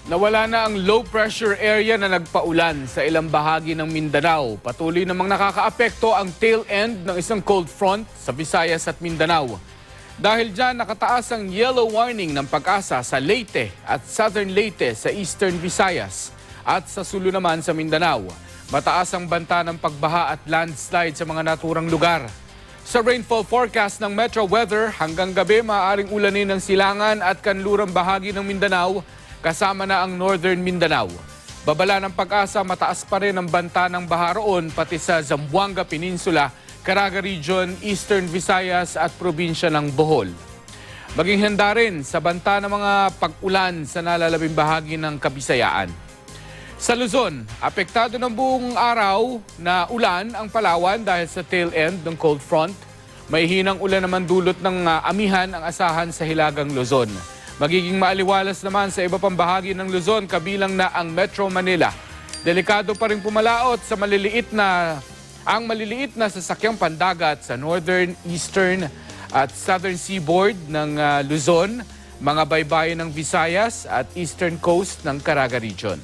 Nawala na ang low pressure area na nagpaulan sa ilang bahagi ng Mindanao. Patuloy namang nakakaapekto ang tail end ng isang cold front sa Visayas at Mindanao. Dahil dyan, nakataas ang yellow warning ng pag-asa sa Leyte at Southern Leyte sa Eastern Visayas at sa Sulu naman sa Mindanao. Mataas ang banta ng pagbaha at landslide sa mga naturang lugar. Sa rainfall forecast ng Metro Weather, hanggang gabi maaaring ulanin ng silangan at kanlurang bahagi ng Mindanao, kasama na ang Northern Mindanao. Babala ng pag-asa, mataas pa rin ang banta ng baha roon pati sa Zamboanga Peninsula, Caraga Region, Eastern Visayas at probinsya ng Bohol. Maging handa rin sa banta ng mga pag-ulan sa nalalabing bahagi ng Kabisayaan. Sa Luzon, apektado ng buong araw na ulan ang Palawan dahil sa tail end ng cold front. May hinang ulan naman dulot ng amihan ang asahan sa Hilagang Luzon. Magiging maaliwalas naman sa iba pang bahagi ng Luzon kabilang na ang Metro Manila. Delikado pa rin pumalaot sa maliliit na sasakyang pandagat sa northern, eastern at southern seaboard ng Luzon, mga baybayin ng Visayas at eastern coast ng Caraga Region.